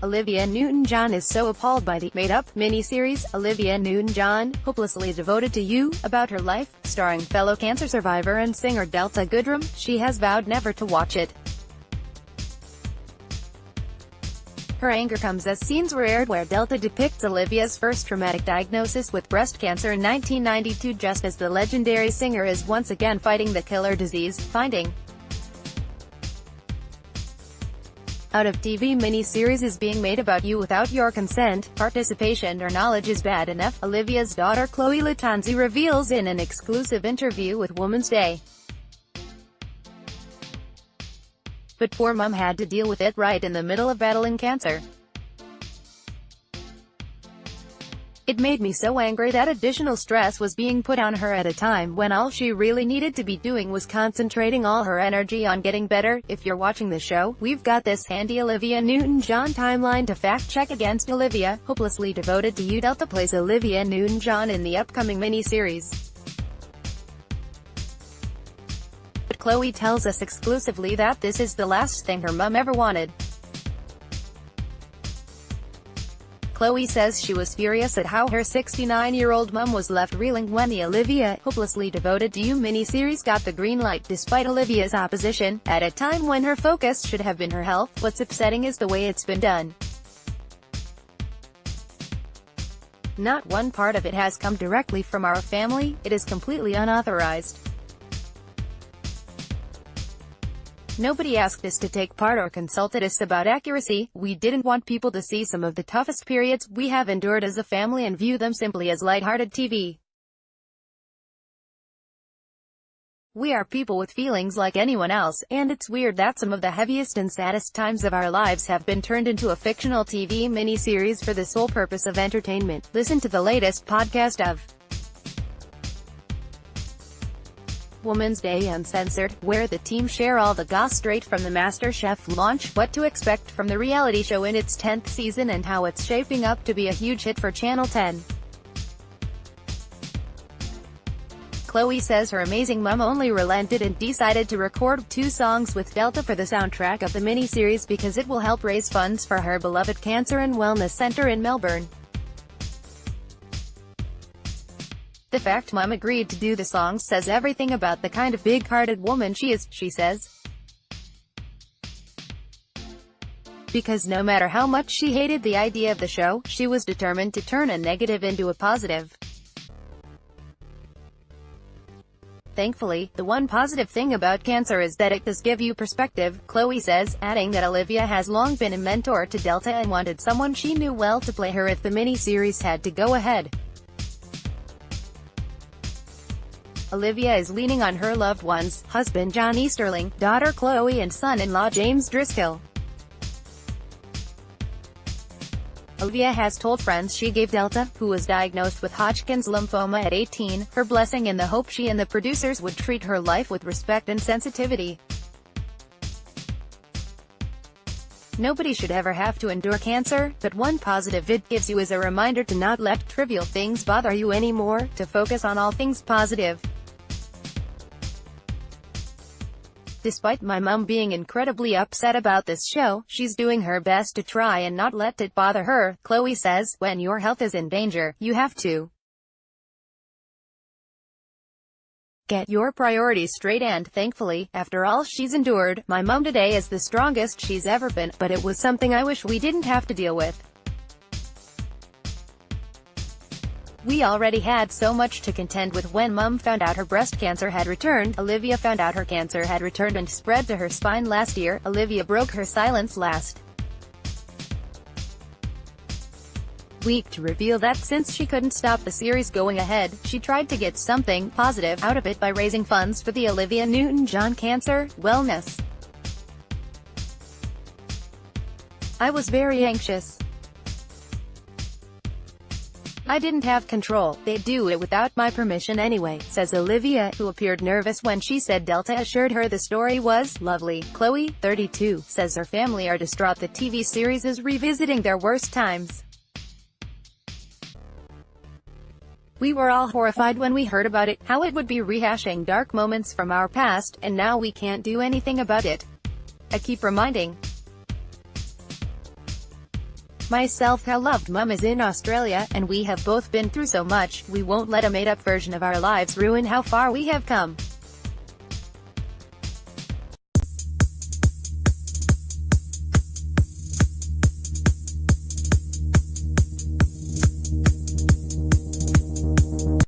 Olivia Newton-John is so appalled by the made-up miniseries, Olivia Newton-John, Hopelessly Devoted to You, about her life, starring fellow cancer survivor and singer Delta Goodrem, she has vowed never to watch it. Her anger comes as scenes were aired where Delta depicts Olivia's first traumatic diagnosis with breast cancer in 1992 just as the legendary singer is once again fighting the killer disease, finding out of TV miniseries is being made about you without your consent, participation or knowledge is bad enough, Olivia's daughter Chloe Lattanzi reveals in an exclusive interview with Woman's Day. But poor mum had to deal with it right in the middle of battling cancer. It made me so angry that additional stress was being put on her at a time when all she really needed to be doing was concentrating all her energy on getting better. If you're watching the show, we've got this handy Olivia Newton-John timeline to fact-check against Olivia, Hopelessly Devoted to You. Delta plays Olivia Newton-John in the upcoming miniseries. But Chloe tells us exclusively that this is the last thing her mum ever wanted. Chloe says she was furious at how her 69-year-old mum was left reeling when the Olivia, Hopelessly Devoted to You miniseries got the green light despite Olivia's opposition, at a time when her focus should have been her health. What's upsetting is the way it's been done. Not one part of it has come directly from our family, it is completely unauthorized. Nobody asked us to take part or consulted us about accuracy. We didn't want people to see some of the toughest periods we have endured as a family and view them simply as lighthearted TV. We are people with feelings like anyone else, and it's weird that some of the heaviest and saddest times of our lives have been turned into a fictional TV miniseries for the sole purpose of entertainment. Listen to the latest podcast of Woman's Day Uncensored, where the team share all the goss straight from the MasterChef launch, what to expect from the reality show in its 10th season and how it's shaping up to be a huge hit for Channel 10. Chloe says her amazing mum only relented and decided to record 2 songs with Delta for the soundtrack of the miniseries because it will help raise funds for her beloved Cancer and Wellness Centre in Melbourne. The fact mum agreed to do the songs says everything about the kind of big-hearted woman she is, she says. Because no matter how much she hated the idea of the show, she was determined to turn a negative into a positive. Thankfully, the one positive thing about cancer is that it does give you perspective, Chloe says, adding that Olivia has long been a mentor to Delta and wanted someone she knew well to play her if the miniseries had to go ahead. Olivia is leaning on her loved ones, husband John Easterling, daughter Chloe and son-in-law James Driscoll. Olivia has told friends she gave Delta, who was diagnosed with Hodgkin's lymphoma at 18, her blessing in the hope she and the producers would treat her life with respect and sensitivity. Nobody should ever have to endure cancer, but one positive it gives you is a reminder to not let trivial things bother you anymore, to focus on all things positive. Despite my mum being incredibly upset about this show, she's doing her best to try and not let it bother her, Chloe says. When your health is in danger, you have to get your priorities straight and, thankfully, after all she's endured, my mum today is the strongest she's ever been, but it was something I wish we didn't have to deal with. We already had so much to contend with when mum found out her breast cancer had returned. Olivia found out her cancer had returned and spread to her spine last year. Olivia broke her silence last week to reveal that since she couldn't stop the series going ahead, she tried to get something positive out of it by raising funds for the Olivia Newton-John Cancer Wellness. I was very anxious. I didn't have control. They'd do it without my permission anyway, says Olivia, who appeared nervous when she said Delta assured her the story was lovely. Chloe, 32, says her family are distraught the TV series is revisiting their worst times. We were all horrified when we heard about it, how it would be rehashing dark moments from our past, and now we can't do anything about it. I keep reminding My self-loved mum is in Australia, and we have both been through so much, we won't let a made-up version of our lives ruin how far we have come.